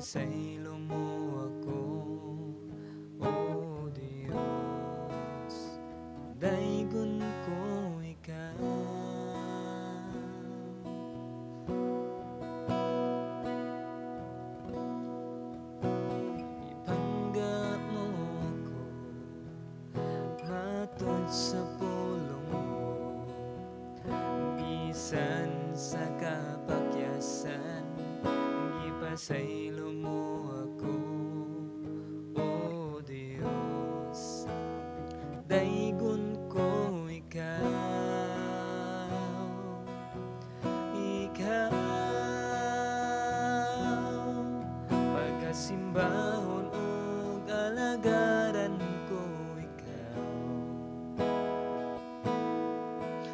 Ipasaylo mo ako, O Diyos, daygon ko ikaw. Ipangga mo ako, matod sa pulong mo, bisan sa kapakyasan. Ipasaylo mo ako, O Diyos, daygon ko ikaw. Ikaw, pagkasimbahon ug alagaran ko ikaw.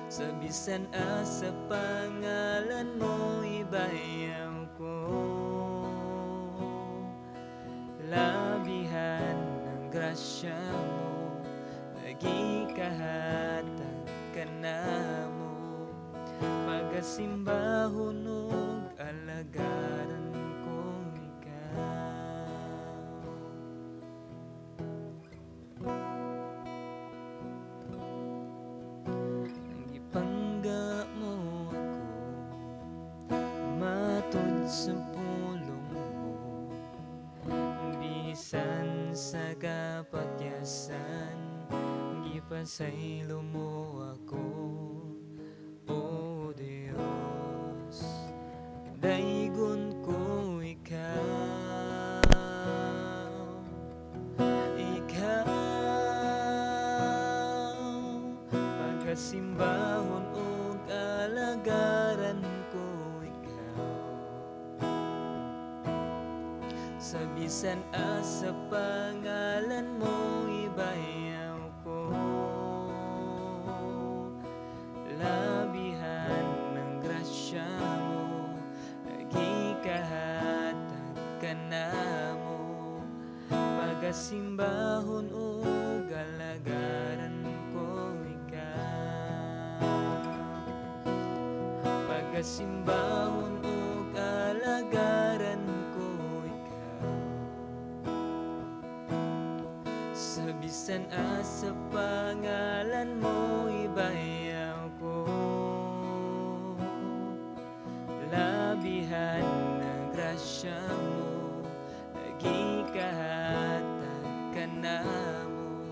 Sa bisan asa pangalan mo ibayaw ko, labihan ng grasya mo, nagikahatag ka namo. Pagkasimbahon ug alagaran ko ikaw. Ang ipangga mo ako, matod sa pulong mo, bisan sa kapakyasan. Ipasaylo mo ako, O Diyos, daygon ko ikaw. Ikaw, pagkasimbahon ug alagaran ko ikaw. Sa bisan asa pangalan mo ibayaw ko, labihan ng grasya mo, nagikahatag ka namo. Pagkasimbahon ug alagaran ko ikaw. Pagkasimbahon ug alagaran ko ikaw. Sa bisan asa pangalan mo ibayaw ko, labihan ng grasya mo, nagikahatag ka namo.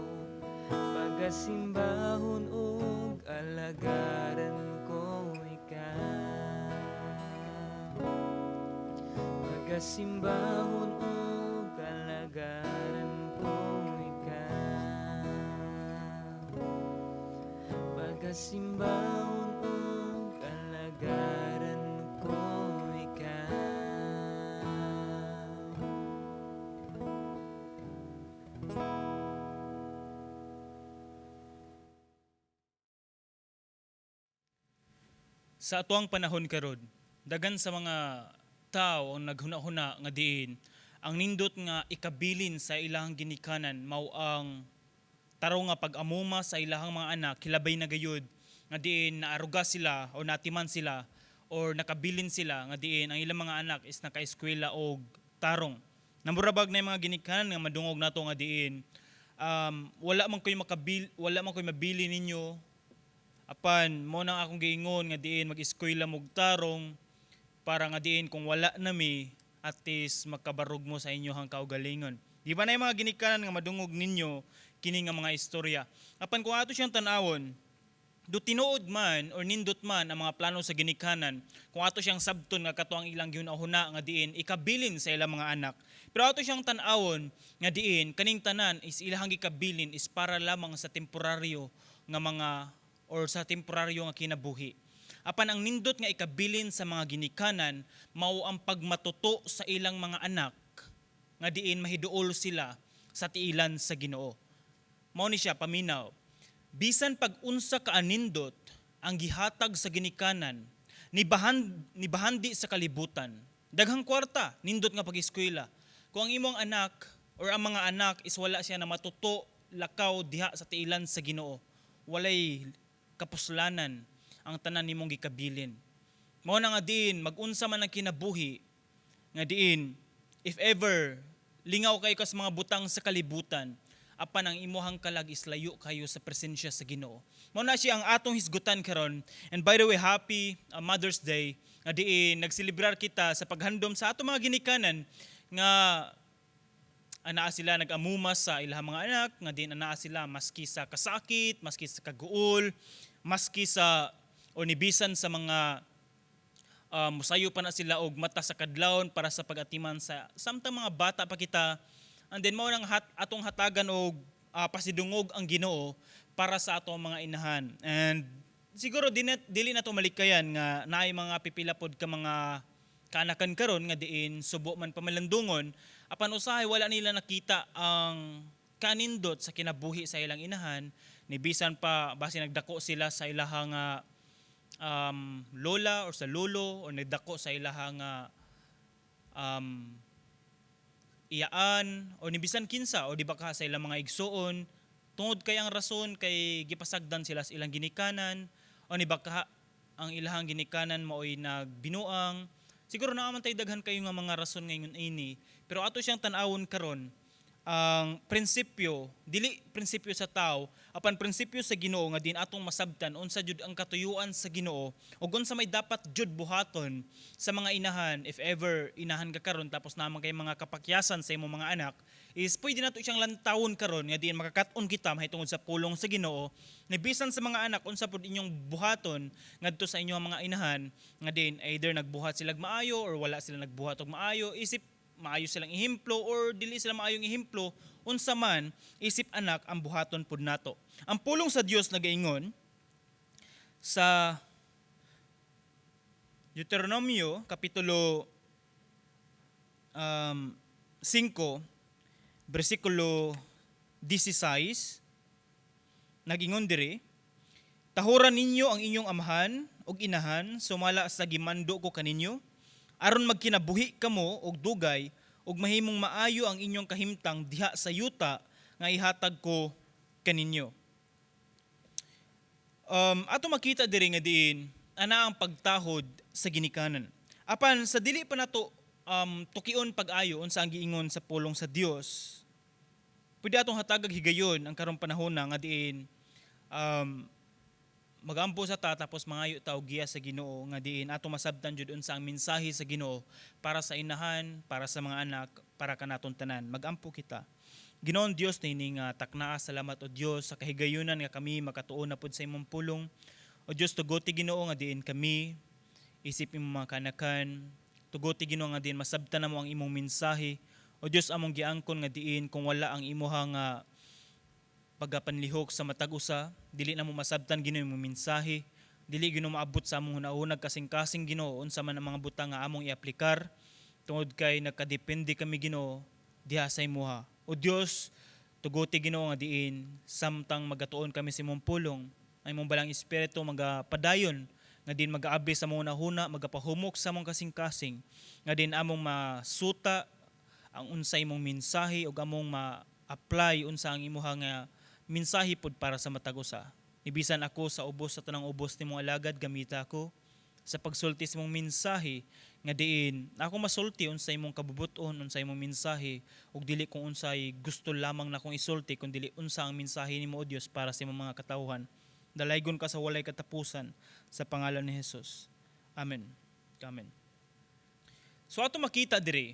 Pagkasimbahon ug alagaran ko ikaw. Pagkasimbahon ug alagaran ko ikaw. Pagkasimbahon ug alagaran ko ikaw. Sa atuang panahon karon, dagan sa mga tao ang naghuna-huna nga diin ang nindot nga ikabilin sa ilahang ginikanan mao ang taro nga pag-amuma sa ilahang mga anak kilabay na gayud nga diin naaruga sila o natiman sila or nakabilin sila nga diin ang ilang mga anak is nakaeskwela og tarong. Namurabag na yung mga ginikanan nga madungog nato nga diin wala man koy mabili ninyo. Apan mo nang akong giingon nga diin mag-eskwela mo og tarong para nga diin kung wala nami at least makabarog mo sa inyohang kaugalingon. Di ba na yung mga ginikanan nga madungog ninyo kini nga mga istorya. Apan kung ato siyang tanawon, do tinuod man or nindot man ang mga plano sa ginikanan, kung ato siyang sabton nga kato ang ilang gihuna nga diin ikabilin sa ilang mga anak. Pero ato siyang tan-awon nga diin kaning tanan is ilahang gikabilin is para lamang sa temporaryo nga mga or sa temporaryo nga kinabuhi. Apan ang nindot nga ikabilin sa mga ginikanan mao ang pagmatuto sa ilang mga anak nga diin mahiduol sila sa tiilan sa Ginoo. Mao ni siya paminaw. Bisan pag-unsa ka anindot ang gihatag sa ginikanan nibahandi sa kalibutan. Daghang kwarta nindot nga pag-eskwela. Kung ang imong anak or ang mga anak is wala siya na matuto lakaw diha sa tiilan sa Ginoo, walay kapuslanan ang tanan nimong gikabilin. Mao na nga diin mag-unsa man ang kinabuhi nga diin if ever lingaw kayo kas mga butang sa kalibutan, apan ang imuhang kalag is layo kayo sa presensya sa Ginoo. Mao na siya ang atong hisgutan karon. And by the way, happy Mother's Day. Nga diin nagselebrar kita sa paghandom sa atong mga ginikanan nga anaa sila nag-amuma sa ilang mga anak, nga din anaa sila maski sa kasakit, maski sa kaguol, maski sa onibisan sa mga musayo pa na sila og mata sa kadlawon para sa pag-atiman sa samtang mga bata pa kita. And then mao nang atong hatagan og pasidungog ang Ginoo para sa atong mga inahan. And siguro dili na to malikayan nga naay mga pipilapod ka mga kaanakan karon nga diin subo man pamalandungon apan usahay wala nila nakita ang kanindot sa kinabuhi sa ilang inahan ni bisan pa basi nagdako sila sa ilahang lola or sa lolo o nagdako sa ilahang iyaan o nibisan kinsa o di ba ka sa ilang mga igsoon tungod kay ang rason kay gipasagdan sila sa ilang ginikanan o ni baka ang ilahang ginikanan mao'y nagbinuang. Siguro naman tayo daghan kayo nga mga rason ngayon ini, pero ato siyang tan-awon karon ang prinsipyo, dili prinsipyo sa tao, apan prinsipyo sa Ginoo nga din atong masabtan unsa jud ang katuyuan sa Ginoo ug unsa may dapat jud buhaton sa mga inahan if ever inahan ka karon tapos naman kay mga kapakyasan sa imong mga anak is pwede nato siyang lantawon karon nga diin makakat-on kita mahitungod sa pulong sa Ginoo ni bisan sa mga anak unsa pud inyong buhaton ngadto sa inyong mga inahan nga din either nagbuhat sila maayo or wala sila nagbuhat og maayo isip maayo silang ihemplo or dili sila maayong ihemplo unsa man isip anak ang buhaton pud nato. Ang pulong sa Dios nagaingon sa Deuteronomio kapitulo 5 bersikulo 16 nagingon diri, tahuran ninyo ang inyong amahan ug inahan sumala sa gimando ko kaninyo aron magkinabuhi kamo og dugay ug mahimong maayo ang inyong kahimtang diha sa yuta nga ihatag ko kaninyo. Ato makita diri nga diin ana ang pagtahod sa ginikanan. Apan sa dili pa nato tukion pag-ayo unsa ang giingon sa pulong sa Dios. Pwede atong hatagag higayon ang karong panahon nga diin magampo sa ta tapos mangayo ta og giya sa Ginoo nga diin ato masabtan jud unsa ang mensahe sa Ginoo para sa inahan, para sa mga anak, para kanaton tanan. Magampo kita. Ginoon Dios nining taknaa salamat o Dios sa kahigayunan nga kami makatuon na pud sa imong pulong. O Dios tugoti Ginoo nga diin kami isip imong mga kanakan. Tugoti Ginoo nga diin masabtan namo ang imong mensahe. O Dios among giangkon nga diin kung wala ang imong pagapanlihok sa matag usa, dili na mo masabtan Ginoo imong mensahe, dili Ginoo maabot sa among hunahunag kasing-kasing Ginoo unsa man ang mga butang nga among iaplikar tungod kay nagkadepende kami Ginoo diha sa imuha. O Dios, tuguti Ginoo nga diin samtang magatuon kami sa imong pulong, ang imong balang espiritu magapadayon nga din mag-aabi sa among hunahuna, magapahumok sa among kasing-kasing nga din among masuta ang unsa imong mensahe ug among ma-apply unsa ang imuha nga mensahe pod para sa matag usa. Ibisan ako sa ubos sa tanang ubos nimong alagad gamita ako sa pagsulti sa imong mensahe nga diin ako masulti unsa imong kabubuton unsa imong mensahe ug dili kung unsay gusto lamang na kong isulti kun dili unsa ang mensahe nimo o Dios para sa imong mga katawhan. Dalaygon ka sa walay katapusan sa pangalan ni Jesus. Amen. Amen. So ato makita diri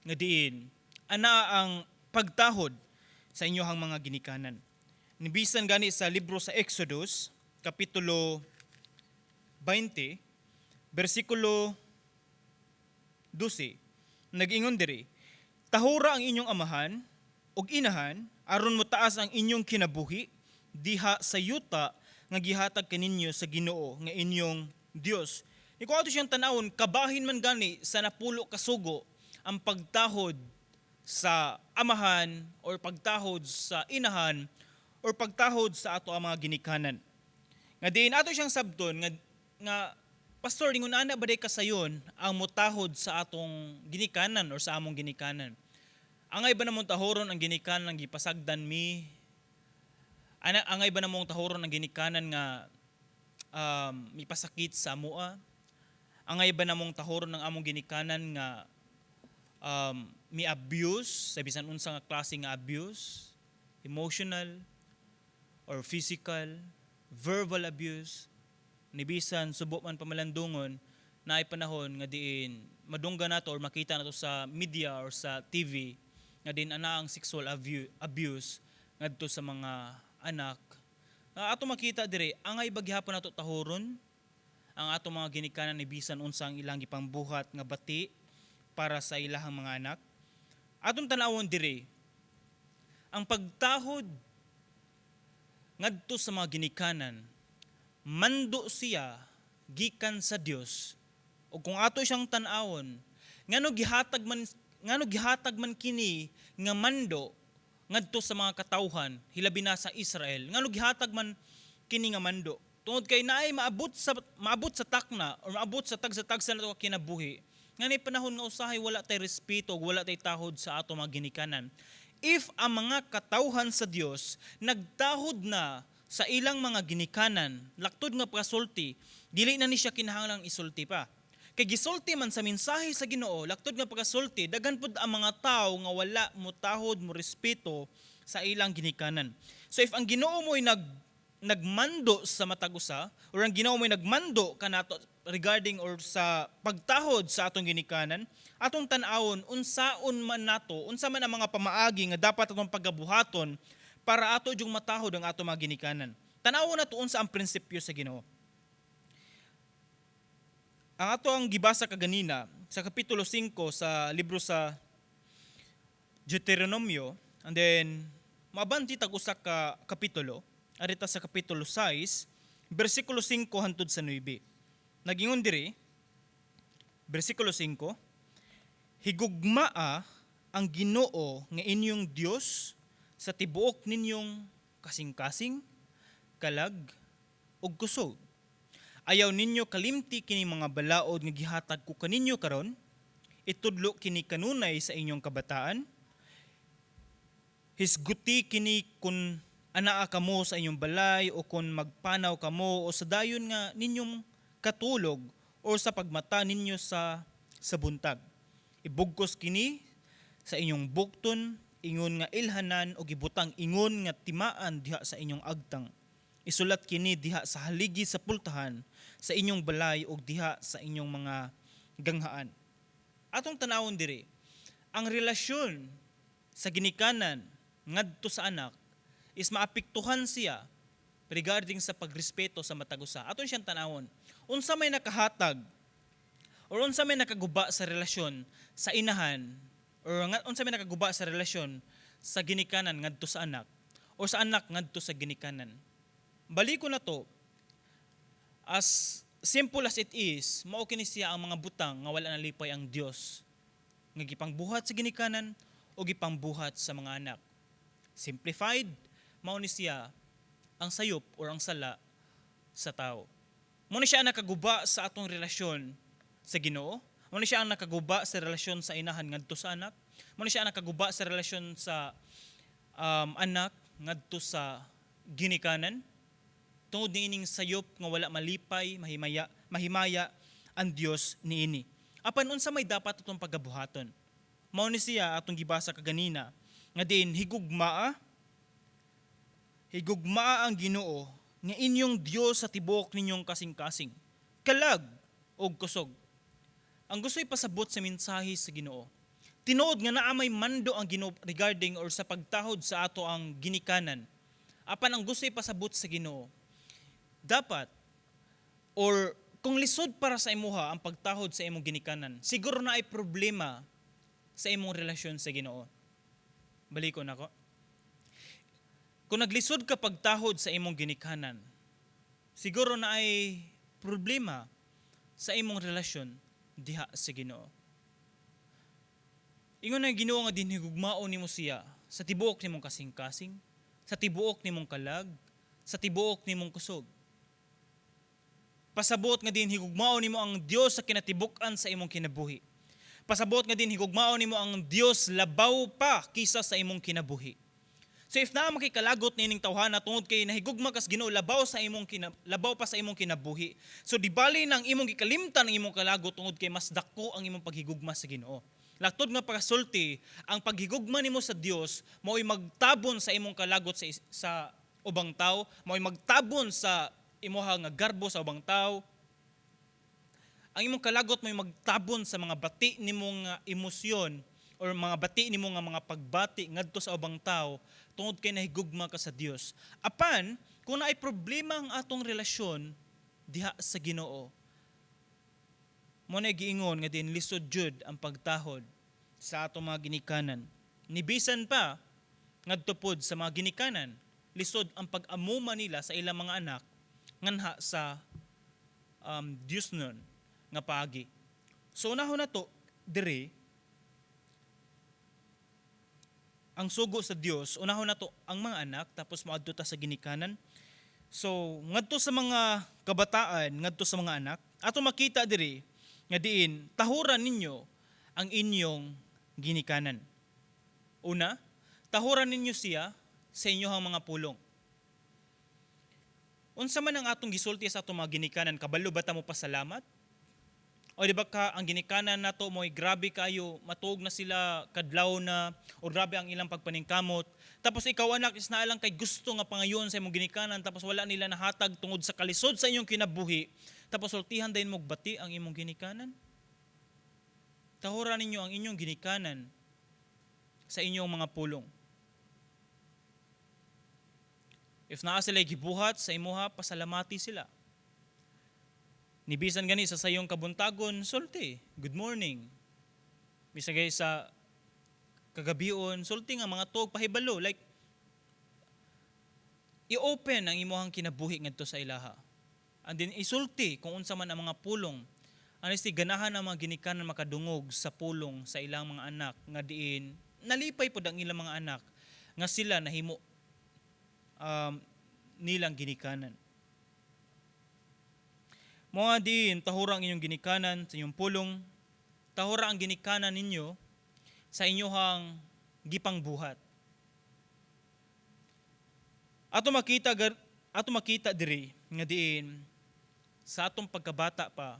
nga diin ana ang pagtahod sa inyohang mga ginikanan. Nibisan gani sa libro sa Exodus, kapitulo 20, bersikulo 12, nag-ingon diri, tahura ang inyong amahan ug inahan aron motaas ang inyong kinabuhi diha sa yuta nga gihatag kaninyo sa Ginoo nga inyong Dios. Iko ato siyang tanawon, kabahin man gani sa napulo kasugo ang pagtahod sa amahan or pagtahod sa inahan or pagtahod sa ato ang mga ginikanan. Nga diin ato siyang sabton nga pastor ingon ana ba day kasayon ang mutahod sa atong ginikanan or sa among ginikanan. Angay ba namong tahoron ang ginikanan nga gipasagdan mi? Angay ba namong tahoron ang ginikanan nga mipasakit sa amoa? Angay ba namong tahoron ang among ginikanan nga may abuse, sa bisan unsa nga klase nga abuse, emotional or physical, verbal abuse, nibisan subo man pamalandungon na ay panahon nga diin madungga nato or makita nato sa media or sa TV nga din ana ang sexual abuse ngadto sa mga anak. Ato makita dire angay bagyapon nato tahoron ang ato mga ginikanan ni bisan unsa ang ilang gipangbuhat nga bati para sa ilahang mga anak. Atong tanawon dire ang pagtahod ngadto sa mga ginikanan mando siya gikan sa Dios. O kung ato siyang tan-awon ngano gihatag man kini nga mando ngadto sa mga katawhan hilabi na sa Israel, ngano gihatag man kini nga mando tungod kay naay maabot sa takna or maabot sa tagsa nato kinabuhi ngani panahon nga usahay wala tay respeto wala tay tahod sa ato mga ginikanan. If ang mga katawhan sa Dios nagtahod na sa ilang mga ginikanan laktod nga pagkasulti, dili na ni siya kinahanglang isulti pa. Kay gisulti man sa mensahe sa Ginoo, laktod nga pagkasulti, daghan pud ang mga tawo nga wala mo tahod mo respeto sa ilang ginikanan. So if ang Ginoo mo'y nagmando sa matag usa or ang Ginoo mo'y nagmando kanato regarding or sa pagtahod sa atong ginikanan, atong tan-awon unsaon man nato, unsa man ang mga pamaagi nga dapat atong pagabuhaton para ato jung matahod ang atong mga ginikanan. Tan-awon nato unsa ang prinsipyo sa Ginoo. Ang ato ang gibasa kaganina sa kapitulo 5 sa libro sa Deuteronomio, and then mabanti tag usa ka kapitulo, arita sa kapitulo 6, bersikulo 5 hangtod sa 9. Nagingon diri, bersikulo 5, higugmaa ang Ginoo nga inyong Dios sa tibuok ninyong kasing-kasing, kalag ug kusog. Ayaw ninyo kalimti kini mga balaod nga gihatag ko kaninyo karon, itudlo kini kanunay sa inyong kabataan. Hisguti kini kun anaa kamo sa inyong balay o kun magpanaw kamo o sa dayon nga ninyong katulog o sa pagmata ninyo sa buntag. Ibugkos kini sa inyong bukton, ingon nga ilhanan o gibutang ingon nga timaan diha sa inyong agtang. Isulat kini diha sa haligi sa pultahan sa inyong balay o diha sa inyong mga ganghaan. Atong tanawon diri, ang relasyon sa ginikanan ngadto sa anak is maapektuhan siya regarding sa pagrespeto sa matag usa. Aton siyang tanawon, unsa may nakahatag or unsa may nakaguba sa relasyon sa inahan or unsa may nakaguba sa relasyon sa ginikanan ngadto sa anak o sa anak ngadto sa ginikanan. Baliko na to, as simple as it is, mao kini siya ang mga butang nga wala nalipay ang Dios nga gipangbuhat sa ginikanan o gipangbuhat sa mga anak. Simplified, mao ni siya ang sayop or ang sala sa tao. Mao ni siya ang nakaguba sa atong relasyon sa Ginoo, mao ni siya ang nakaguba sa relasyon sa inahan ngadto sa anak, mao ni siya ang nakaguba sa relasyon sa anak ngadto sa ginikanan. Tungod niining sayop nga wala malipay, mahimaya ang Dios niini. Apan unsa may dapat atong pagabuhaton? Mao ni siya atong gibasa kaganina nga diin higugmaa ang Ginoo nga inyong Dios sa tibuok ninyong kasing-kasing, kalag og kusog. Ang gusto ipasabot sa mensahe sa Ginoo, tinuod nga naa may mando ang Ginoo regarding or sa pagtahod sa ato ang ginikanan. Apan ang gusto ipasabot sa Ginoo, dapat or kung lisod para sa imuha ang pagtahod sa imong ginikanan, siguro na ay problema sa imong relasyon sa Ginoo. Baliko nako. Kung naglisod ka pagtahod sa imong ginikanan, siguro na ay problema sa imong relasyon diha sa Ginoo. Ingon na Ginoo nga dinhigugmao nimo siya sa tibuok nimong kasing-kasing, sa tibuok nimong kalag, sa tibuok nimong kusog. Pasabot nga din higugmao nimo ang Dios sa kinatibuk-an sa imong kinabuhi. Pasabot nga din higugmao nimo ang Dios labaw pa kisa sa imong kinabuhi. So if naa makikalagot nining tawhana tungod kay nahigugma kas Ginoo labaw pa sa imong kinabuhi. So di bali nang imong gikalimtan ang imong kalagot tungod kay mas dako ang imong paghigugma sa Ginoo. Laktod nga pagkasulti, ang paghigugma nimo sa Dios mao'y magtabon sa imong kalagot sa ubang tao, mao'y magtabon sa imuha nga garbo sa ubang tao. Ang imong kalagot mo'y magtabon sa mga bati nimong nga emosyon or mga bati nimo nga mga pagbati ngadto sa ubang tao tungod kay nahigugma ka sa Dios. Apan kung naay problema ang atong relasyon diha sa Ginoo, mo na giingon nga din lisod jud ang pagtahod sa atong mga ginikanan. Nibisan pa ngadto pod sa mga ginikanan, lisod ang pag-amuma nila sa ilang mga anak nganha sa Dios nun nga paagi. So unahon na to dire ang sugo sa Dios, unahon na to ang mga anak tapos moadto ta sa ginikanan. So ngadto sa mga kabataan, ngadto sa mga anak, ato makita diri nga diin tahuran ninyo ang inyong ginikanan. Una, tahuran ninyo siya sa inyong mga pulong. Unsa man ang atong gisulti sa atong mga ginikanan, kabalo ba ta mo pasalamat? O di ba ka ang ginikanan nato mo'y grabe kayo, matuog na sila, kadlaw na, o grabe ang ilang pagpaningkamot. Tapos ikaw anak, is naalang kay gusto nga pangayon sa imong ginikanan, tapos wala nila nahatag tungod sa kalisod sa inyong kinabuhi. Tapos sultihan din mo bati ang imong ginikanan. Tahuran ninyo ang inyong ginikanan sa inyong mga pulong. If naa sila gibuhat sa imuha, pasalamati sila. Nibisan gani sa sayong kabuntagon, sulti, good morning. Bisagay sa kagabion, sulti nga mga tog pahibalo, like i-open ang imuhang kinabuhi ngadto sa ilaha. And then isulti kung unsa man ang mga pulong. Honestly, ganahan ang mga ginikanan makadungog sa pulong sa ilang mga anak nga diin nalipay pod ang ilang mga anak nga sila nahimo nilang ginikanan. Mga diin, tahura ang inyong ginikanan sa inyong pulong, tahura ang ginikanan ninyo sa inyong gipang buhat. Ato makita diri nga diin sa atong pagkabata pa,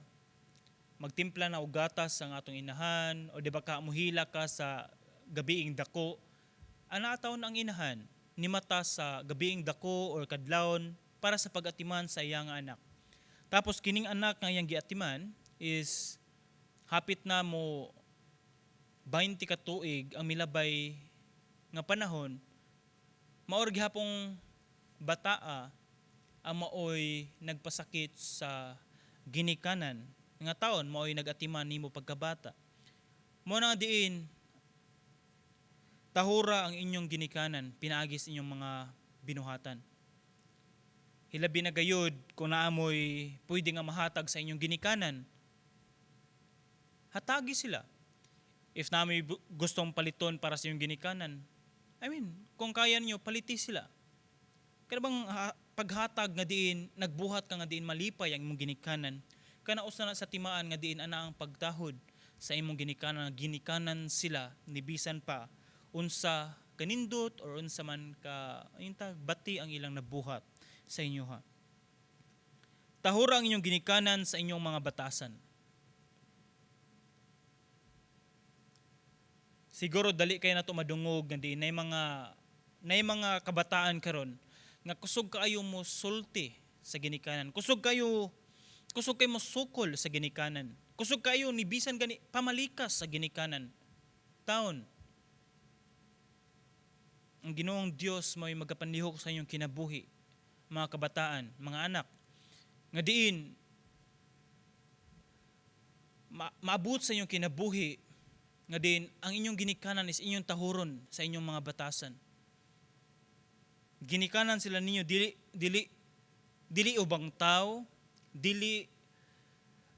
magtimpla na og gatas ang atong inahan o di ba ka muhila ka sa gabiing dako, ana taon ang inahan ni mata sa gabiing dako or kadlawon para sa pag-atiman sa iyang anak. Tapos kining anak nga iyang giatiman is hapit na mo 20 ka tuig ang milabay nga panahon, maor gihapong bataa ang maoy nagpasakit sa ginikanan nga taon, maoy nagatiman nimo pagkabata. Mo na diin tahura ang inyong ginikanan, pinaagis inyong mga binuhatan. Hilabi na gayud kung naamoy pwede nga mahatag sa inyong ginikanan, hatagi sila. If naamoy gustong paliton para sa inyong ginikanan, kung kaya niyo, paliti sila. Kaya bang paghatag nga diin, nagbuhat ka nga diin malipay ang imong ginikanan, kana usa na sa timaan nga diin ana ang pagtahod sa imong ginikanan sila, nibisan pa, unsa kanindot or unsa man ka bati ang ilang nabuhat sa inyo ha. Tahura ang inyong ginikanan sa inyong mga batasan. Siguro dali kayo na ito madungog nga di nay mga kabataan karon nga kusog kaayo mo sulti sa ginikanan. Kusog kayo mo sukol sa ginikanan. Kusog kayo nibisan gani pamalikas sa ginikanan. Taon. Ang Ginoong Dios may magapanlihok sa inyong kinabuhi, mga kabataan, mga anak, nga diin maabot sa inyong kinabuhi, nga diin ang inyong ginikanan is inyong tahuron sa inyong mga batasan. Ginikanan sila ninyo dili ubang tao, dili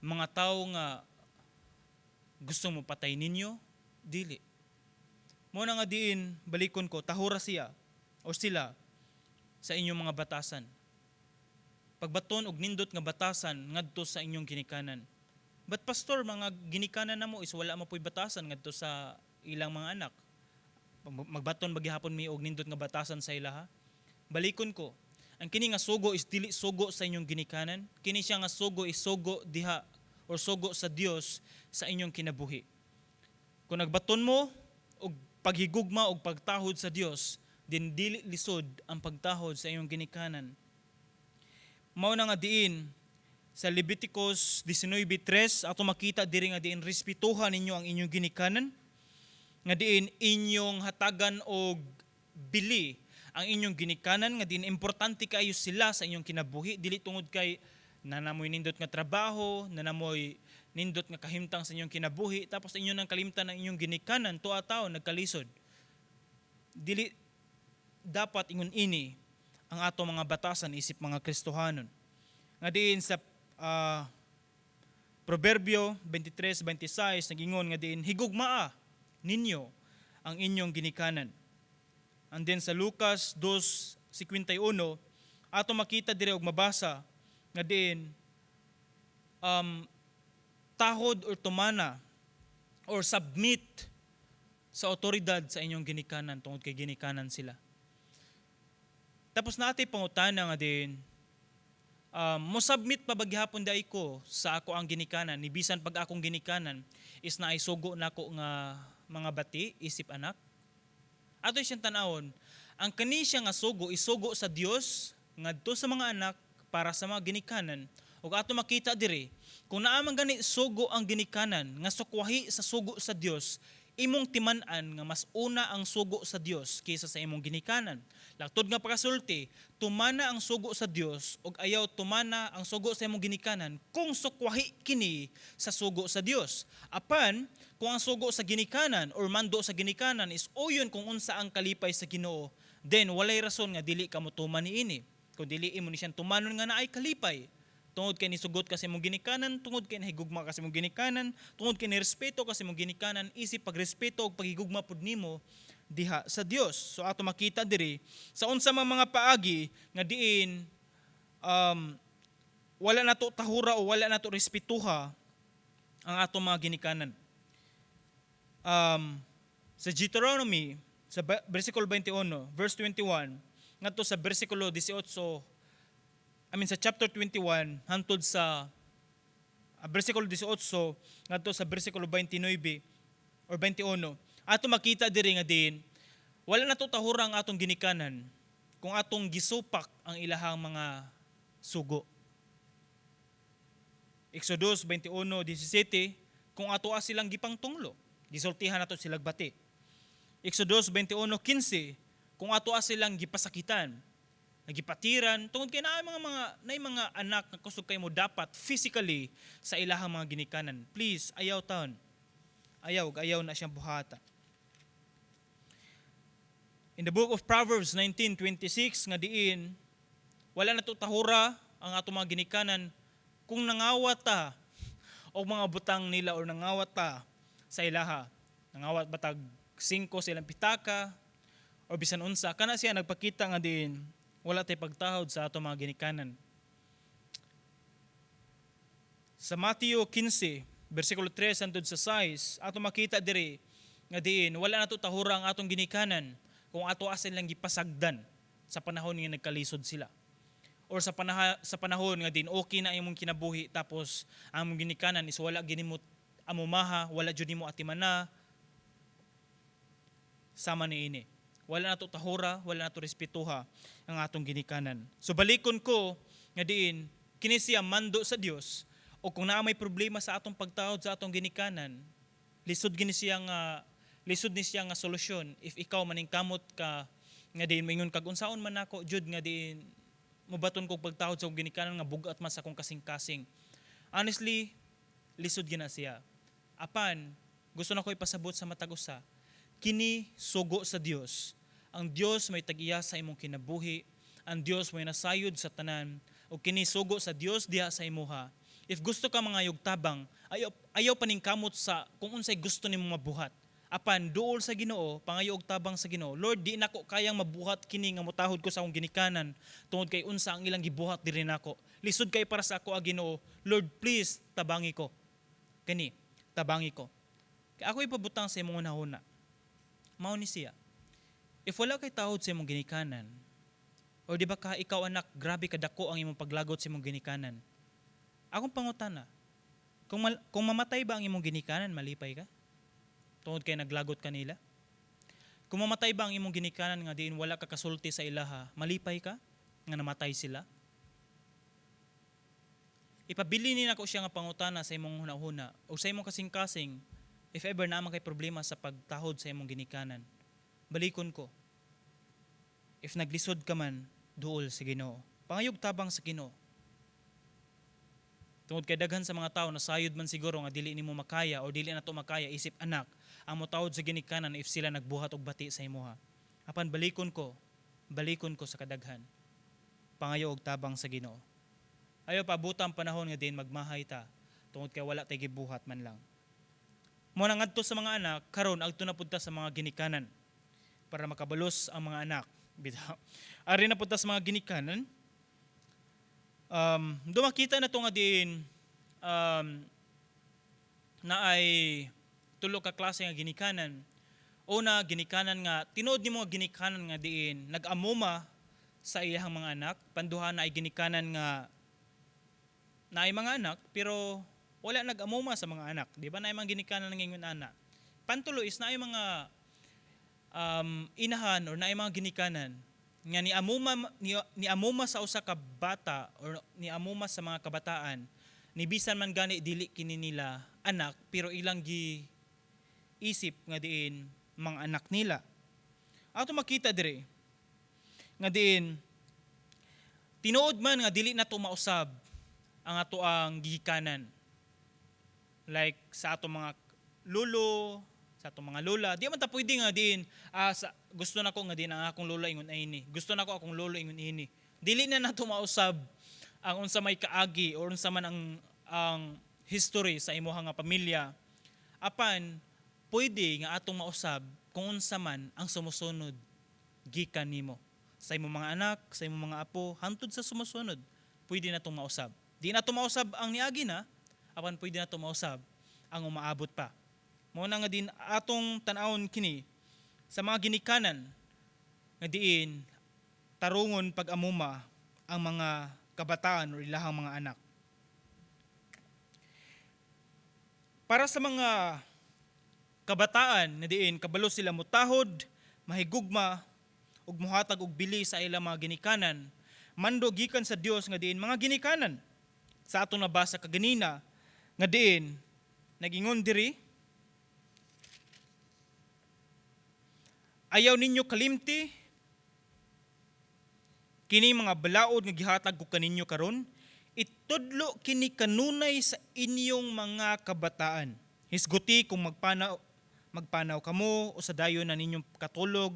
mga tao nga gusto mo patay ninyo, dili. Muna nga diin balikon ko, tahura siya o sila sa inyong mga batasan. Pagbaton og nindot nga batasan ngadto sa inyong ginikanan. But pastor, mga ginikanan na mo is wala mo po'y batasan ngadto sa ilang mga anak. Magbaton bagihapon mi og nindot nga batasan sa ila ha. Balikon ko, ang kini nga sugo is dili sugo sa inyong ginikanan. Kini siya nga sugo is sugo diha or sugo sa Dios sa inyong kinabuhi. Kung nagbaton mo og paghigugma og pagtahod sa Dios, din dili lisod ang pagtahod sa iyong ginikanan. Mao na nga diin sa Leviticus 19:3 ato makita diri nga diin respetuhan ninyo ang inyong ginikanan, nga diin inyong hatagan og bili ang inyong ginikanan, nga diin importante kayo sila sa inyong kinabuhi, dili tungod kay nanamoy nindot nga trabaho, nanamoy nindot nga kahimtang sa inyong kinabuhi, tapos inyo nang kalimtan ang inyong ginikanan, tuwa taon nagkalisod. Dili dapat ingon ini ang ato mga batasan isip mga Kristohanon. Nga diin sa Proverbio 23:26 nagingon nga diin higugmaa ninyo ang inyong ginikanan. And then sa Lucas 2:51 ato makita dire og mabasa nga diin tahod or tumana or submit sa otoridad sa inyong ginikanan tungod kay ginikanan sila. Tapos naatay pangutana nga din, mo submit pa bagyapon day ko sa ako ang ginikanan, ni bisan pag akong ginikanan is na isugo nako nga mga bati isip anak. Ato siyang tanawon, ang kani siya nga sugo isugo sa Dios ngadto sa mga anak para sa mga ginikanan. Ug ato makita diri, kung naa man gani sugo ang ginikanan nga sukwahi sa sugo sa Dios, imong timan-an nga mas una ang sugo sa Dios kaysa sa imong ginikanan. Laktod nga pagkasulti, tumana ang sugo sa Dios ug ayaw tumana ang sugo sa imong ginikanan kung sukwahi kini sa sugo sa Dios. Apan kung ang sugo sa ginikanan or mando sa ginikanan is uyon kung unsa ang kalipay sa Ginoo, then walay rason nga dili ka mo tuman niini. Kung dili imo ni siyang tumanon nga naay kalipay, tungod kay nisugot kasi mong ginikanan, tungod kay nahigugma kasi mong ginikanan, tungod kay nirespeto kasi mong ginikanan, isip pagrespeto ug paghigugma pud nimo diha sa Dios. So ato makita diri sa unsa man mga paagi nga diin wala nato tahura o wala nato respetuha ang ato mga ginikanan. Sa Deuteronomy sa versikulo 21 verse 21 ngadto sa versikulo 18 sa chapter 21 hantod sa versikulo 18 ngadto sa versikulo 29 or 21 ato makita diri nga din wala nato tahura ang atong ginikanan kung atong gisupak ang ilahang mga sugo. Exodus 21:17 kung ato silang gipangtunglo, gisultihan nato silang bati. Exodus 21:15 kung ato silang gipasakitan, nagipatiran tungod kay naay mga anak nga kusog kay mo dapat physically sa ilahang mga ginikanan. Please, ayaw taon. Ayaw na siyang buhata. In the book of Proverbs 19:26 nga diin wala nato tahura ang ato mga ginikanan kung nangawat ta o mga butang nila or nangawat ta sa ilaha. Nangawat batag 5 sa ilang pitaka o bisan unsa kana siya nagpakita nga diin wala tay pagtahod sa ato mga ginikanan. Sa Matthew 15 versikulo 3 hangtod sa 6 ato makita diri nga diin wala nato tahura ang atong ginikanan kung ato silang gipasagdan sa panahon nga nagkalisod sila. Or sa panahon nga din okay na imong kinabuhi tapos ang imong ginikanan is wala ginimot amumaha, wala jud nimo atimana sama niini. Wala nato tahura, wala nato respetuha ang atong ginikanan. So balikon ko nga diin kini siya mando sa Dios o kung naa may problema sa atong pagtahod sa atong ginikanan, lisod ni siya nga solusyon if ikaw maning kamot ka nga diin moingon kag unsaon man nako jud nga diin mobaton kog pagtahod sa akong ginikanan nga bugat man sa akong kasing-kasing. Honestly, lisod gina siya. Apan gusto na ko ipasabot sa matag usa, kini sugo sa Dios. Ang Dios may tag-iya sa imong kinabuhi, ang Dios may nasayod sa tanan, o kini sugo sa Dios diha sa imuha. If gusto ka mga yugtabang, ayaw paning kamot sa kung unsay gusto nimo mabuhat. Apan duol sa Ginoo, pangayo og tabang sa Ginoo. Lord, di nako kayang mabuhat kini nga motahod ko sa akong ginikanan tungod kay unsa ang ilang gibuhat diri nako. Lisod kay para sa ako a Ginoo. Lord, please tabangi ko. Kani, tabangi ko. Kay ako ipabutang sa imong una-una. Mao ni siya. If wala kay tahod sa imong ginikanan, o di ba ka ikaw anak, grabe kadako ang imong paglagot sa imong ginikanan. Akong pangutana, kung mamatay ba ang imong ginikanan, malipay ka? tungod kay naglagot kanila? Kung mamatay ba ang imong ginikanan nga diin wala ka kasulti sa ilaha, malipay ka nga namatay sila? Ipabili ni nako siya nga pangutana sa imong hunahuna o sa imong kasing-kasing if ever na kay problema sa pagtahod sa imong ginikanan. Balikon ko. If naglisod ka man, duol sa Ginoo. Pangayog tabang sa Ginoo. Tungod kay daghan sa mga tao nasayod man siguro nga dili nimo makaya o dili nato makaya isip anak ang motawod sa ginikanan if sila nagbuhat og bati sa imuha. Apan balikon ko sa kadaghan. Pangayo og tabang sa Ginoo. Ayaw pabuta ang panahon nga din magmahay ta tungod kay wala tay gibuhat man lang. Mo nang adto sa mga anak karon adto na pud ta sa mga ginikanan para makabalos ang mga anak. Bitaw. Ari na pud ta sa mga ginikanan. Dumakita na to nga din na ay tulo ka klase nga ginikanan. Una, ginikanan nga tinuod nimo nga ginikanan nga diin nag-amuma sa iyang mga anak. Panduha na ay ginikanan nga na ay mga anak pero wala nag-amuma sa mga anak. Di ba na ay mga ginikanan ng ingon anak. Pantulo is na ay mga inahan or na ay mga ginikanan nga ni amuma sa usa ka bata or ni amuma sa mga kabataan ni bisan man gani dili kini nila anak pero ilang gi isip nga diin mga anak nila. Ato makita dire nga diin tinuod man nga dili nato mausab ang ato ang gihikanan. Like sa ato mga lolo, sa ato mga lola, di man ta pwede nga diin gusto nako nga din ang akong lola ingon ini. Gusto nako akong lolo ingon ini. Dili na nato mausab ang unsa may kaagi or unsa man ang history sa imuha nga pamilya. Apan pwede nga atong mausab kung unsa man ang sumusunod gikan nimo sa imong mga anak, sa imong mga apo, hantod sa sumusunod. Pwede na itong mausab. Di na ito mausab ang niagi na, apan pwede na ito mausab ang umaabot pa. Muna nga din atong tanawon kini sa mga ginikanan nga diin tarungon pag-amuma ang mga kabataan o ilahang mga anak. Para sa mga kabataan na diin kabalo sila mutahod, mahigugma ug muhatag og bili sa ilang mga ginikanan, mando gikan sa Dios nga diin mga ginikanan. Sa atong nabasa kaganina nga diin nagingon diri ayaw ninyo kalimti kini mga balaod nga gihatag ko kaninyo karon, itudlo kini kanunay sa inyong mga kabataan. Hisguti kung magpanaw kamo o sa dayon na ninyong katulog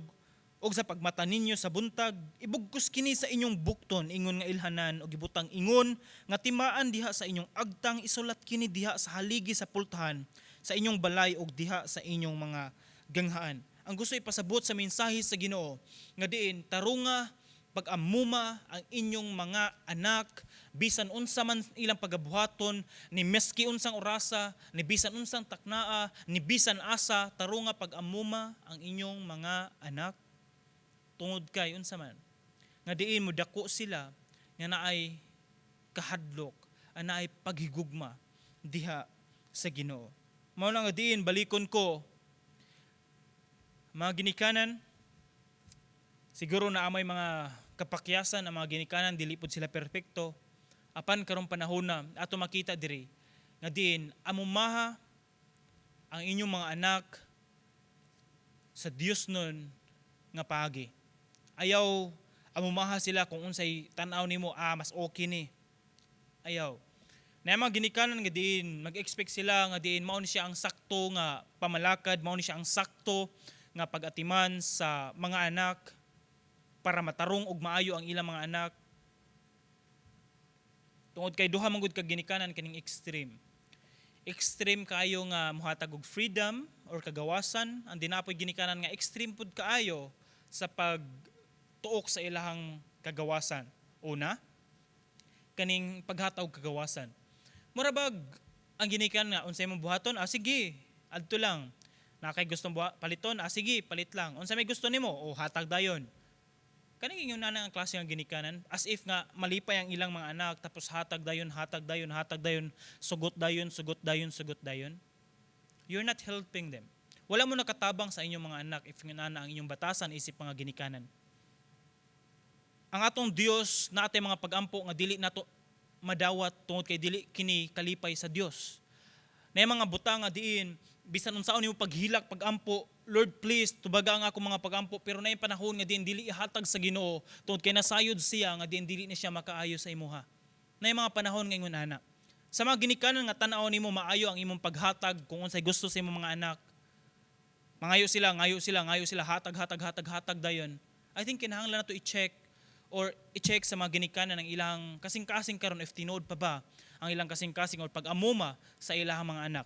o sa pagmata ninyo sa buntag, ibugkos kini sa inyong bukton, ingon nga ilhanan o gibutang ingon nga timaan diha sa inyong agtang, isulat kini diha sa haligi sa pultahan, sa inyong balay o diha sa inyong mga ganghaan. Ang gusto ipasabot sa mensahe sa Ginoo nga diin tarunga pag-amuma ang inyong mga anak bisan unsa man ilang pagabuhaton, ni meski unsang orasa, ni bisan unsang taknaa, ni bisan asa, tarunga pag-amuma ang inyong mga anak tungod kay unsa man nga diin mo dako sila nga naay kahadlok, naay paghigugma diha sa Ginoo. Mao na nga diin balikon ko mga ginikanan, siguro na amay mga kapakyasan ang mga ginikanan, dili pud sila perpekto. Apan karong panahon na ato makita diri nga diin amumaha ang inyong mga anak sa Dios nun nga paagi. Ayaw amumaha sila kung unsay tan-aw nimo mas okay ni. Ayaw. Na mga ginikanan nga diin mag-expect sila nga diin mao ni siya ang sakto nga pamalakad, mao ni siya ang sakto nga pag-atiman sa mga anak para matarong og maayo ang ilang mga anak. Tungod kay duha man gud ka ginikanan kaning extreme. Extreme kaayo nga muhatag og freedom or kagawasan, ang dinapoy ginikanan nga extreme pud kaayo sa pagtuok sa ilahang kagawasan. Una, kaning paghatag og kagawasan. Murabag ang ginikanan nga unsay imong buhaton, sige, adto lang. Na kay gustong paliton, sige, palit lang. Unsa may gusto nimo, hatag dayon. Kaning ingon na ang klase nga ginikanan as if nga malipay ang ilang mga anak tapos hatag dayon, sugot dayon. You're not helping them. Wala mo nakatabang sa inyong mga anak if nga na ang inyong batasan isip mga ginikanan. Ang atong Dios na atay mga pagampo nga dili nato madawat tungod kay dili kini kalipay sa Dios. Na mga butang nga diin bisan unsaon nimo paghilak pagampo, Lord please tubaga ang ako mga pagampo, pero na yung panahon nga diin dili ihatag sa Ginoo tungod kay nasayod siya nga diin dili ni siya makaayo sa imuha. Na yung mga panahon nga ingon ana. Sa mga ginikanan nga tan-aw nimo maayo ang imong paghatag kung unsay gusto sa imong mga anak. Ngayo sila hatag dayon. I think kinahanglan nato i-check sa mga ginikanan ng ilang kasing-kasing karon if tinood pa ba ang ilang kasing-kasing or pag-amuma sa ilang mga anak.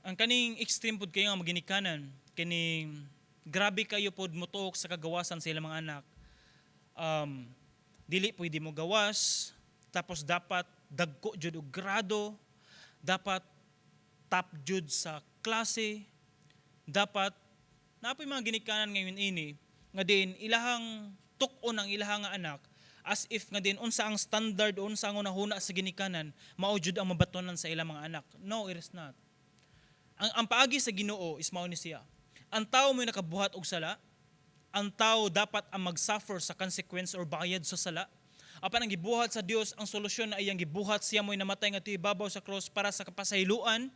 Ang kaning extreme pud kayo nga mga ginikanan, kining grabe kayo pod mutuok sa kagawasan sa ilang mga anak. Dili pwede mo gawas, tapos dapat dagko jud og grado, dapat top jud sa klase, dapat napoy mga ginikanan ngayon ini nga din ilahang tuk-on ang ilahang nga anak as if nga din unsa ang standard unsa ang unahuna sa ginikanan mao jud ang mabatonan sa ilang mga anak. No, it is not. Ang paagi sa Ginoo is mao ni siya. Ang tao may nakabuhat og sala, ang tao dapat ang mag-suffer sa consequence or bayad sa sala. Apan ang gibuhat sa Dios, ang solusyon na iyang gibuhat siya mo'y namatay nga ibabaw sa cross para sa kapasayloan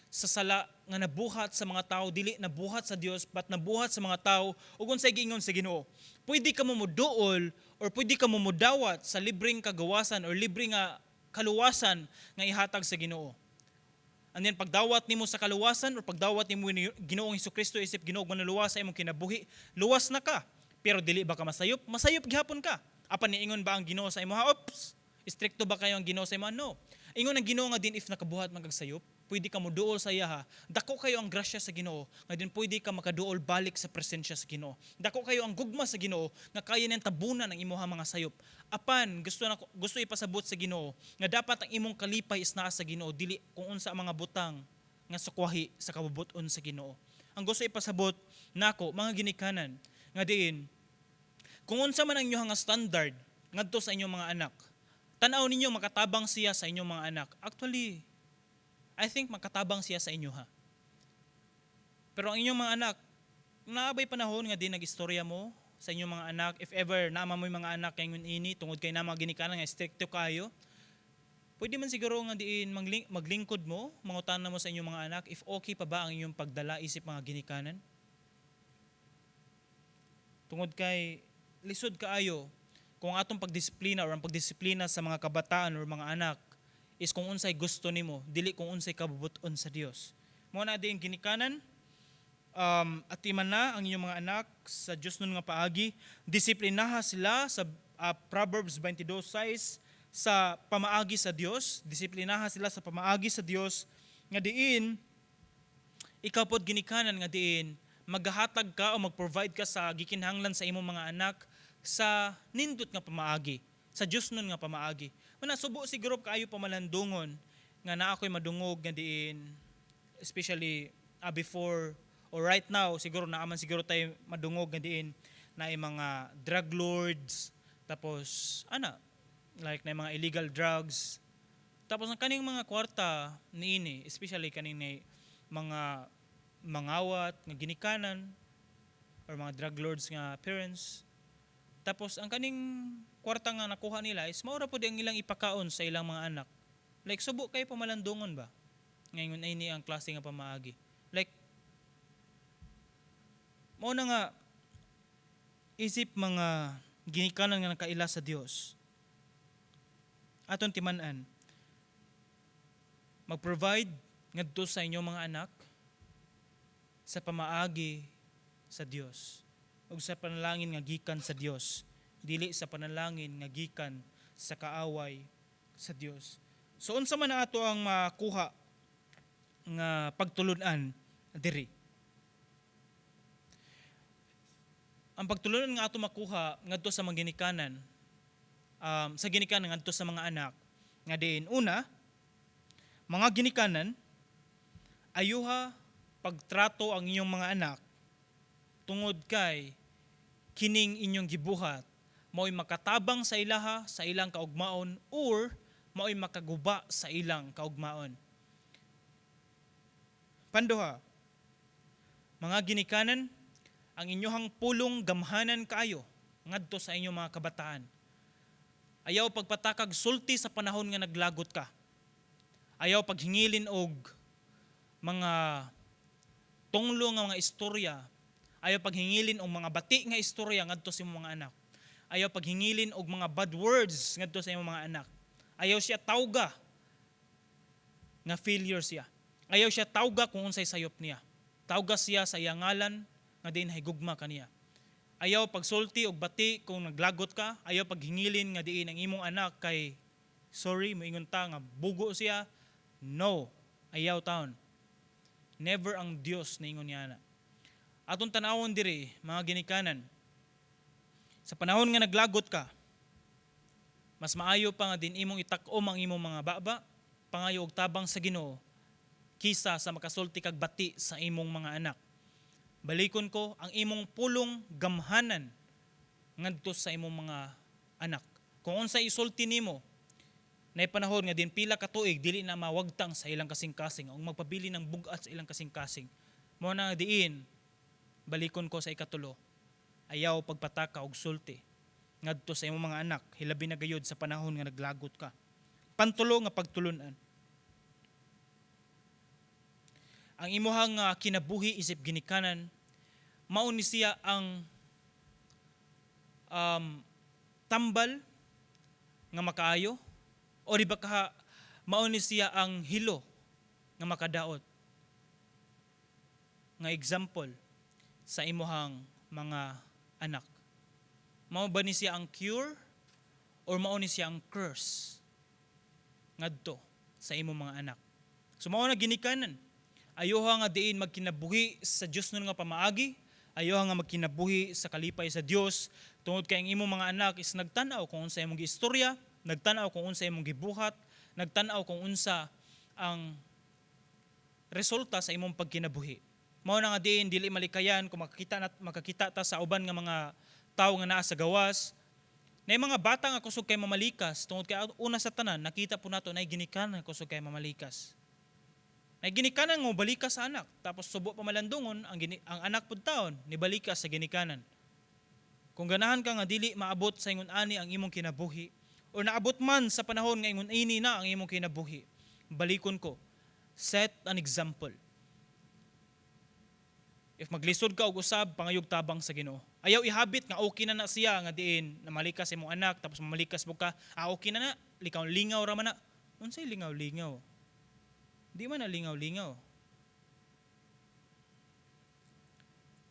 sa sala nga nabuhat sa mga tao, dili nabuhat sa Dios but nabuhat sa mga tao ug unsay giingon sa Ginoo. Pwede ka mo moduol or pwede ka mo modawat sa libreng kagawasan or libreng nga kaluwasan nga ihatag sa Ginoo. And then pagdawat nimo sa kaluwasan or pagdawat nimo ni Ginoong Hesukristo isip Ginoo manuluwas sa imong kinabuhi, luwas na ka. Pero dili ba ka masayop? Masayop gihapon ka. Apan niingon ba ang Ginoo sa imo? Oops. Stricto ba kayo ang Ginoo sa imo? No. Ingon ang Ginoo nga din if nakabuhat man kag sayop, pwede ka moduol sa iya ha. Dako kayo ang grasya sa Ginoo, nga din pwede ka makaduol balik sa presensya sa Ginoo. Dako kayo ang gugma sa Ginoo nga kaya niyang tabunan ang imong mga sayop. Apan gusto ipasabot sa Ginoo nga dapat ang imong kalipay is naa sa Ginoo, dili kung unsa ang mga butang nga sukwahi sa kabubuton sa Ginoo. Ang gusto ipasabot nako mga ginikanan nga diin kung unsa man ang inyong standard ngadto sa inyong mga anak, tan-aw ninyo makatabang siya sa inyong mga anak. Actually, I think makatabang siya sa inyo ha. Pero ang inyong mga anak, naabay panahon nga din nag-istorya mo sa inyong mga anak, if ever naama mo yung mga anak kayo ini, tungod kay na mga ginikanan nga stricto kayo, pwede man siguro nga diin maglingkod mo, mangutan na mo sa inyong mga anak, if okay pa ba ang inyong pagdala isip mga ginikanan? Tungod kay lisod kaayo, kung atong pagdisiplina or ang pagdisiplina sa mga kabataan or mga anak is kung unsay gusto nimo, dili kung unsay kabubuton sa Dios. Mo na din ginikanan, atiman na ang inyong mga anak sa Dios nun nga paagi, disiplinaha sila sa Proverbs 22:6 sa pamaagi sa Dios, disiplinaha sila sa pamaagi sa Dios nga diin ikaw pod ginikanan nga diin maghahatag ka o mag-provide ka sa gikinahanglan sa imong mga anak sa nindot nga pamaagi, sa Dios nun nga pamaagi. Mana subo siguro kaayo pamalandungon nga naa ko'y madungog nga diin, especially before or right now siguro naaman siguro tayo madungog nga diin na mga drug lords, tapos like na mga illegal drugs, tapos ang kaning mga kwarta niini, especially kaning mga mangawat nga ginikanan or mga drug lords nga parents. Tapos ang kaning kwarta nga nakuha nila is maura po ang ilang ipakaon sa ilang mga anak. Like subo kayo pamalandungon ba? Ngayon ay ni ang klase nga pamaagi. Like mao na nga isip mga ginikanan nga nakaila sa Dios. Aton timan-an mag-provide ngadto sa inyong mga anak sa pamaagi sa Dios ug sa panalangin nga gikan sa Dios, dili sa panalangin nga gikan sa kaaway sa Dios. So unsa man ato ang makuha nga pagtulun-an diri? Ang pagtulun nga ato makuha ngadto sa mga ginikanan, sa ginikanan ngadto sa mga anak nga diin una, mga ginikanan ayuha pagtrato ang inyong mga anak tungod kay kining inyong gibuhat mao'y makatabang sa ilaha sa ilang kaugmaon or mao'y makaguba sa ilang kaugmaon. Panduha, mga ginikanan, ang inyohang pulong gamhanan kaayo ngadto sa inyong mga kabataan. Ayaw pagpatakag sulti sa panahon nga naglagot ka. Ayaw paghingilin og mga tunglo nga mga istorya. Ayaw paghingilin og mga bati nga istorya ngadto sa imong mga anak. Ayaw paghingilin og mga bad words ngadto sa imong mga anak. Ayaw siya tawga nga failure siya. Ayaw siya tawga kung unsay sayop niya. Tawga siya sa iyang ngalan nga diin higugma kaniya. Ayaw pagsulti og bati kung naglagot ka. Ayaw paghingilin nga diin ang imong anak kay sorry moingon ta nga bugo siya. No, ayaw taon. Never ang Dios na ingon niya na. Atong tanawon diri mga ginikanan. Sa panahon nga naglagot ka, mas maayo pa nga din imong itak-om ang imong mga baba, pangayo og tabang sa Ginoo kisa sa makasulti kag bati sa imong mga anak. Balikon ko, ang imong pulong gamhanan ngadto sa imong mga anak. Kung unsa isulti nimo, na panahon nga din pila ka tuig dili na mawagtang sa ilang kasing-kasing o magpabili ng bugat sa ilang kasing-kasing. Mao na diin, balikon ko sa ikatulo, ayaw pagpataka og sulti ngadto sa imong mga anak, hilabi na gayud sa panahon nga naglagot ka. Pantulo nga pagtulunan. Ang imuhang kinabuhi isip ginikanan, mao ni siya ang tambal nga makaayo o di ba ka mao ni siya ang hilo nga makadaot. Nga example sa imuhang mga anak. Mao ba ni siya ang cure or mao ni siya ang curse ngadto sa imong mga anak. So mao na ginikanan. Ayoha nga diin magkinabuhi sa Dios nun nga pamaagi. Ayoha nga magkinabuhi sa kalipay sa Dios. Tungod kay ang imong mga anak is nagtanaw kung unsa imong giistorya, nagtanaw kung unsa imong gibuhat, nagtanaw kung unsa ang resulta sa imong pagkinabuhi. Mao na nga diin dili malikayan kung makakita ta sa uban nga mga tawo nga naa sa gawas. Nay mga bata nga kusog kay mamalikas tungod kay una sa tanan nakita po nato nay ginikanan nga kusog kay mamalikas. Nay ginikanan nga balikas sa anak tapos subo pa malandungon ang anak pud taon ni balikas sa ginikanan. Kung ganahan ka nga dili maabot sa ingon ani ang imong kinabuhi o naabot man sa panahon nga ingon ini na ang imong kinabuhi, balikon ko, set an example. If maglisod ka og usab pangayog tabang sa Ginoo. Ayaw ihabit nga okay na siya nga diin na malikas imong anak tapos mamalikas mo ka, okay na likaw lingaw ra man na. Unsay lingaw-lingaw? Di man na lingaw-lingaw.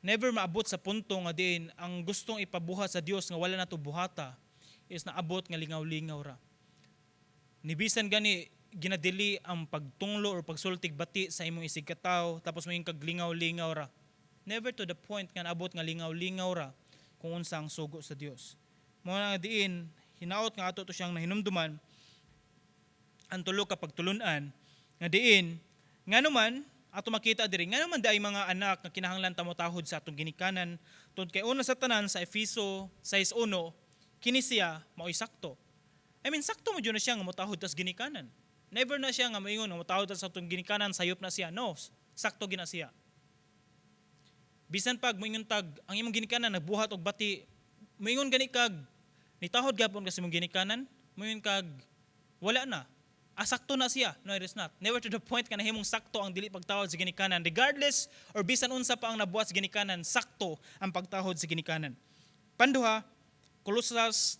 Never maabot sa punto nga diin ang gustong ipabuhat sa Dios nga wala na to buhata is naabot nga lingaw-lingaw ra. Nibisan gani ginadili ang pagtunglo or pagsultig bati sa imong isig kataw tapos mo yung kaglingaw-lingaw ra. Never to the point nga naabot nga lingaw-lingaw ra kung unsa ang sugo sa Dios. Mao na diin hinaot nga ato to siyang nahinumduman ang tulo ka pagtulunan nga diin ngano man ato makita diri ngano man daay mga anak nga kinahanglan ta motahod sa atong ginikanan tungod kay una sa tanan sa Efeso 6:1 kini siya mao'y sakto. Sakto mo jud na siya nga motahod tas ginikanan. Never na siya nga moingon nga motahod sa atong ginikanan sayop na siya. No, sakto gina siya. Bisan pag moingon tag ang imong ginikanan nagbuhat og bati, moingon gani kag nitahod gapon kasi imong ginikanan, moingon kag wala na. Sakto na siya. No, it is not. Never to the point ka nahimong sakto ang dili pagtahod sa ginikanan. Regardless or bisan unsa pa ang nabuhat sa ginikanan, sakto ang pagtahod sa ginikanan. Panduha, Colossus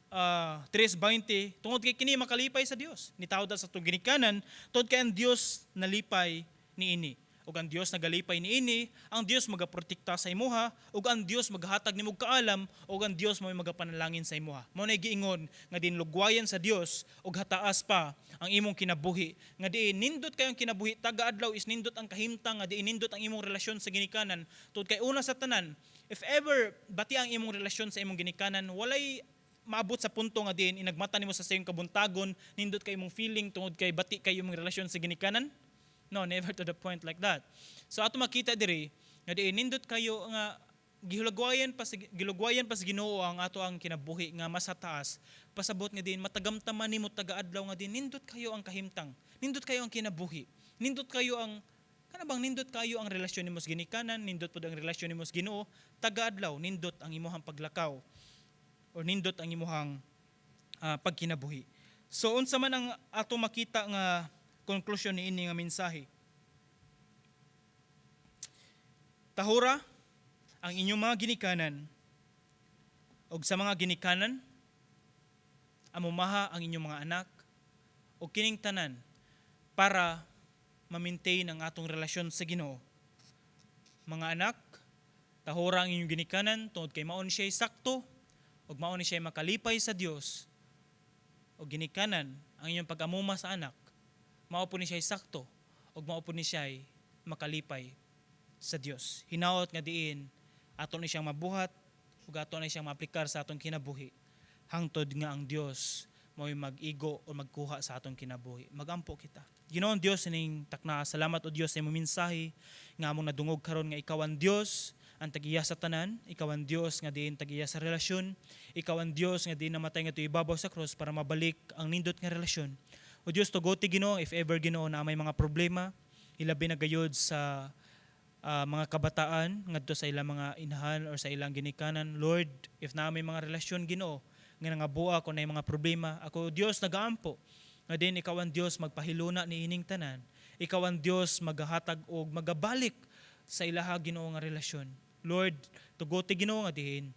3:20, tungod kay kini makalipay sa Dios. Nitawod sa atong ginikanan, tungod kay ang Dios nalipay niini. Ug ang Dios nagalipay niini, ang Dios magaprotekta sa imuha, ug ang Dios maghatag nimo kaalam, ug ang Dios mo magapanalangin sa imuha. Mao nay giingon nga dinlugwayan sa Dios ug hataas pa ang imong kinabuhi. Nga diin nindot kayong kinabuhi taga-adlaw is nindot ang kahimtang nga diin nindot ang imong relasyon sa ginikanan. Tungod kay una sa tanan, if ever bati ang imong relasyon sa imong ginikanan, walay maabot sa punto nga diin inagmata nimo sa sayong kabuntagon, nindot kay imong feeling tungod kay bati kay imong relasyon sa ginikanan. No, never to the point like that. So ato makita diri nga diin nindot kayo nga gilugwayan pa sa Ginoo ang ato ang kinabuhi nga mas taas, pasabot nga din matagamtaman nimo tagaadlaw nga din nindot kayo ang kahimtang, nindot kayo ang kinabuhi, nindot kayo ang nindot kayo ang relasyon nimo sa ginikanan, nindot pud ang relasyon nimo sa Ginoo, tagaadlaw nindot ang imuhang paglakaw or nindot ang imuhang pagkinabuhi. So unsa man ang ato makita nga konklusyon niini nga mensahe? Tahura ang inyong mga ginikanan og sa mga ginikanan amumaha ang inyong mga anak o kining tanan para ma-maintain ang atong relasyon sa Ginoo. Mga anak, tahura ang inyong ginikanan tungod kay maon siya sakto ug maon siya makalipay sa Dios. O ginikanan ang inyong pag-amuma sa anak, mao po ni siya sakto ug mao po ni siya makalipay sa Dios. Hinaot nga diin ato ni siyang mabuhat ug ato ni siyang maaplikar sa atong kinabuhi hangtod nga ang Dios mo'y mag-igo o magkuha sa atong kinabuhi. Magampo kita. Ginoong Dios ning takna, salamat o Dios sa imong mensahe nga among nadungog karon nga ikaw ang Dios ang tagiya sa tanan, ikaw ang Dios nga diin tagiya sa relasyon, ikaw ang Dios nga diin namatay nga ibabaw sa cross para mabalik ang nindot nga relasyon. O Dios, tugoti Ginoo, if ever Ginoo na may mga problema, ilabi na gayud sa mga kabataan ngadto sa ilang mga inahan or sa ilang ginikanan, Lord, if na may mga relasyon Ginoo nga nangabuak o na mga problema, ako Dios nagaampo nga din ikaw ang Dios magpahiluna ni ining tanan, ikaw ang Dios magahatag og magabalik sa ilaha Ginoo nga relasyon. Lord, tugote Ginoo nga diin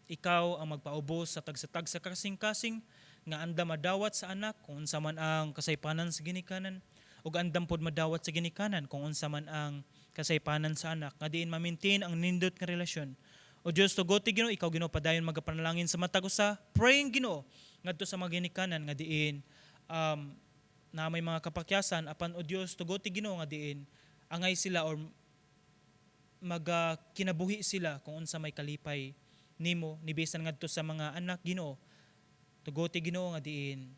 ikaw ang magpaubos sa tagsatag sa kasing-kasing nga andam madawat sa anak kung unsa man ang kasaypanan sa ginikanan ug andam pod madawat sa ginikanan kung unsa man ang kasaypanan sa anak nga diin ma-maintain ang nindot nga relasyon. O Dios, tugote Ginoo, ikaw Ginoo padayon magapanalangin sa matag usa, praying Ginoo ngadto sa mga ginikanan nga diin na may mga kapakyasan apan o Dios, tugote Ginoo nga diin angay sila or magkinabuhi sila kung unsa may kalipay nimo nibisan ngadto sa mga anak Ginoo. Tugote Ginoo nga diin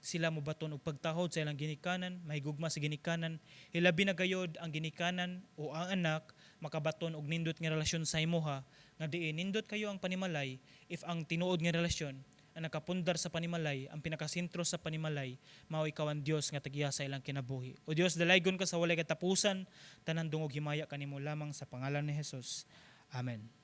sila mobaton og pagtahod sa ilang ginikanan, mahigugma sa ginikanan, hilabi na gayod ang ginikanan o ang anak makabaton og nindot nga relasyon sa imuha nga diin nindot kayo ang panimalay if ang tinuod nga relasyon ang nakapundar sa panimalay, ang pinakasentro sa panimalay, mao ikaw ang Dios nga tagiya sa ilang kinabuhi. O Dios, dalaygon ka sa walay katapusan, tanan dungog himaya kanimo lamang sa pangalan ni Jesus. Amen.